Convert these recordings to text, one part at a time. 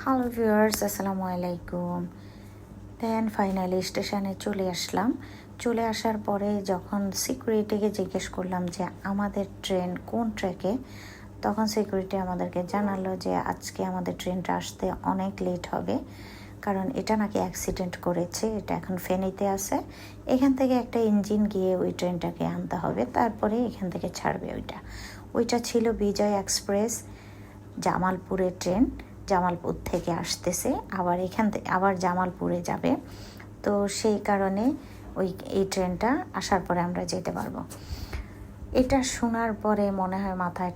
Hello viewers, আসসালামু আলাইকুম। দেন finally স্টেশনে চলে আসলাম। চলে আসার পরে যখন সিকিউরিটিকে জিজ্ঞেস করলাম যে আমাদের ট্রেন কোন ট্র্যাকে, তখন সিকিউরিটি আমাদেরকে জানালো যে আজকে আমাদের ট্রেনটা আসতে অনেক লেট হবে, কারণ এটা নাকি অ্যাক্সিডেন্ট করেছে, এটা এখন ফেনীতে আছে। এখান থেকে একটা ইঞ্জিন গিয়ে ওই ট্রেনটাকে আনতে হবে, তারপরে এখান থেকে ছাড়বে ওইটা ছিল বিজয় এক্সপ্রেস, জামালপুরের ট্রেন। জামালপুর থেকে আসতেছে, আবার এখান থেকে আবার জামালপুরে যাবে। তো সেই কারণে এই ট্রেনটা আসার পরে আমরা যেতে পারবো। এটা শোনার পরে মনে হয় মাথায়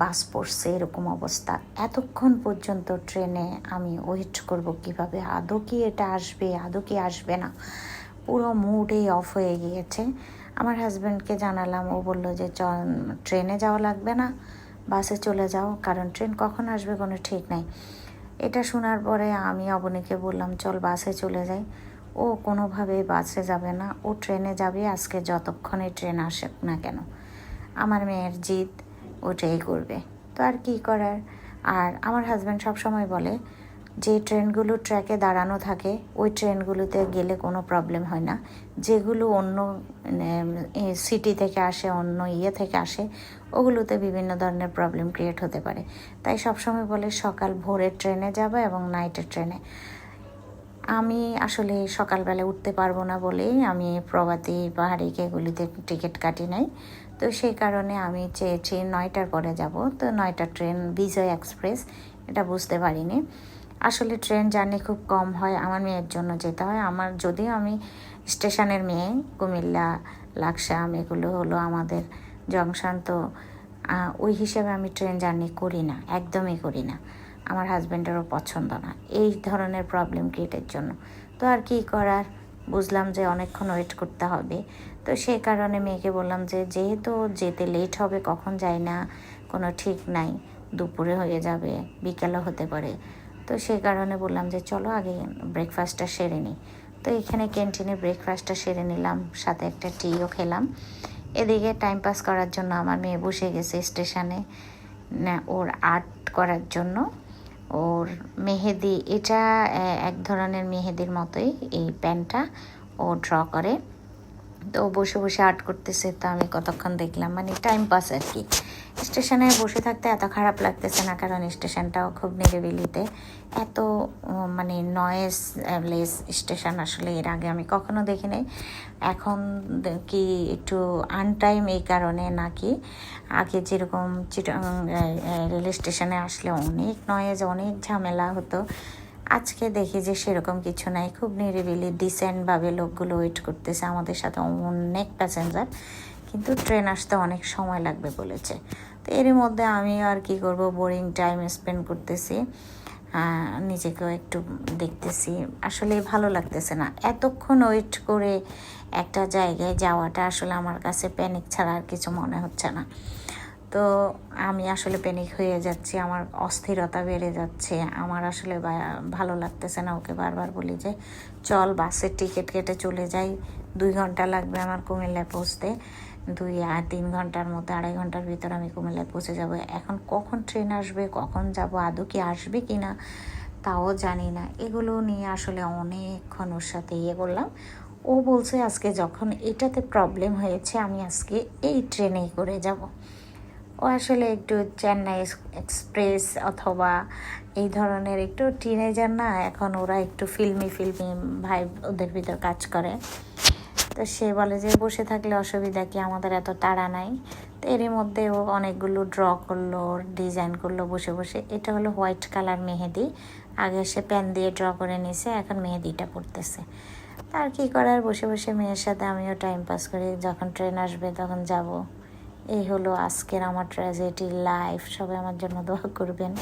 বাস পড়ছে এরকম অবস্থা। এতক্ষণ পর্যন্ত ট্রেনে আমি ওয়েট করব কিভাবে, আদৌ কি এটা আসবে, আদৌ কি আসবে না, পুরো মুডই অফ হয়ে গিয়েছে। আমার হাজব্যান্ডকে জানালাম, ও বললো যে ট্রেনে যাওয়া লাগবে না, বাসে চলে যাও, কারণ ট্রেন কখন আসবে কোনো ঠিক নাই। এটা শোনার পরে আমি অবনীকে বললাম চল বাসে চলে যাই। ও কোনোভাবে বাসে যাবে না, ও ট্রেনে যাবে, আজকে যতক্ষণে ট্রেন আসে না কেন। আমার মেয়ের জিদ, ওটাই করবে, তো আর কি করার। আর আমার হাজব্যান্ড সবসময় বলে যে ট্রেনগুলো ট্র্যাকে দাঁড়ানো থাকে ওই ট্রেনগুলোতে গেলে কোনো প্রবলেম হয় না, যেগুলো অন্য সিটি থেকে আসে, অন্য থেকে আসে, ওগুলোতে বিভিন্ন ধরনের প্রবলেম ক্রিয়েট হতে পারে। তাই সবসময় বলে সকাল ভোরের ট্রেনে যাবে এবং নাইটের ট্রেনে। আমি আসলে সকালবেলা উঠতে পারবো না বলেই আমি প্রভাতী পাহাড়ি এগুলিতে টিকিট কাটি নাই। তো সেই কারণে আমি চেয়েছি 9টার পরে যাব। তো 9টার ট্রেন বিজয় এক্সপ্রেস, এটা বুঝতে পারিনি। আসলে ট্রেন জার্নি খুব কম হয়, আমার মেয়ের জন্য যেতে হয়। যদিও আমি স্টেশনের মেয়ে, কুমিল্লা লাকসাম এগুলো হলো আমাদের জংশন, তো ওই হিসেবে আমি ট্রেন জার্নি করি না, একদমই করি না। আমার হাজব্যান্ডেরও পছন্দ না এই ধরনের প্রবলেম ক্রিয়েটের জন্য। তো আর কি করার, বুঝলাম যে অনেকক্ষণ ওয়েট করতে হবে। তো সেই কারণে মেয়েকে বললাম যে যেহেতু যেতে লেট হবে, কখন যায় না কোনো ঠিক নাই, দুপুরে হয়ে যাবে, বিকেলও হতে পারে। তো সেই কারণে বললাম যে চলো আগে ব্রেকফাস্টটা সেরে নিই। তো এখানে ক্যান্টিনে ব্রেকফাস্টটা সেরে নিলাম, সাথে একটা টিও খেলাম। এদিকে টাইম পাস করার জন্য আমার মেয়ে বসে গেছে স্টেশনে ওর আর্ট করার জন্য। ওর মেহেদি, এটা এক ধরনের মেহেদির মতোই এই প্যানটা, ও ড্র করে। তো বসে বসে আর্ট করতেছে, তো আমি কতক্ষণ দেখলাম, মানে টাইম পাস আর কি। স্টেশনে বসে থাকতে এত খারাপ লাগতেছে না, কারণ স্টেশনটাও খুব নিরিবিলিতে, এত মানে নয়েজ লেস স্টেশন আসলে এর আগে আমি কখনো দেখি নাই। এখন কি একটু আনটাইম এই কারণে নাকি, আগে যেরকম রেল স্টেশনে আসলে অনেক নয়েজ, অনেক ঝামেলা হতো, আজকে দেখি যে সেরকম কিছু নাই, খুব নিরিবিলি ডিসেন্টভাবে লোকগুলো ওয়েট করতেছে। আমাদের সাথে অনেক প্যাসেঞ্জার, কিন্তু ট্রেন আসতে অনেক সময় লাগবে বলেছে। তো এরই মধ্যে আমি আর কি করব, বোরিং টাইম স্পেন্ড করতেছি, নিজেকেও একটু দেখতেছি। আসলে ভালো লাগতেছে না এতক্ষণ ওয়েট করে একটা জায়গায় যাওয়াটা, আসলে আমার কাছে প্যানিক ছাড়া আর কিছু মনে হচ্ছে না। তো আমি আসলে প্যানিক হয়ে যাচ্ছি, আমার অস্থিরতা বেড়ে যাচ্ছে, আমার আসলে ভালো লাগতেছে না। ওকে বারবার বলি যে চল বাসের টিকিট কেটে চলে যাই, 2 ঘন্টা লাগবে আমার কুমিল্লায় পৌঁছতে, 2 আর 3 ঘন্টার মধ্যে, 2.5 ঘন্টার ভিতর আমি কুমিল্লায় পৌঁছে যাব। এখন কখন ট্রেন আসবে, কখন যাব, আদৌ কি আসবে কি না তাও জানি না। এগুলো নিয়ে আসলে অনেকক্ষণ ওর সাথে করলাম। ও বলছে আজকে যখন এটাতে প্রবলেম হয়েছে, আমি আজকে এই ট্রেনেই করে যাব। ও আসলে একটু চেন্নাই এক্সপ্রেস অথবা এই ধরনের একটু টিনেজার না, এখন ওরা একটু ফিল্মি ভাই ওদের ভিতর কাজ করে। তো সে বলে যে বসে থাকলে অসুবিধা কি, আমাদের এত তাড়া নাই। তো এরই মধ্যে ও অনেকগুলো ড্র করলো, ডিজাইন করলো বসে বসে। এটা হলো হোয়াইট কালার মেহেদি, আগে সে পেন দিয়ে ড্র করে নিছে, এখন মেহেদিটা পড়তেছে। আর কি করার, বসে বসে মেয়ের সাথে আমিও টাইম পাস করি, যখন ট্রেন আসবে তখন যাব। এই হলো আজকের আমার ট্র্যাজেডি লাইফ। সবাই আমার জন্য দোয়া করবেন।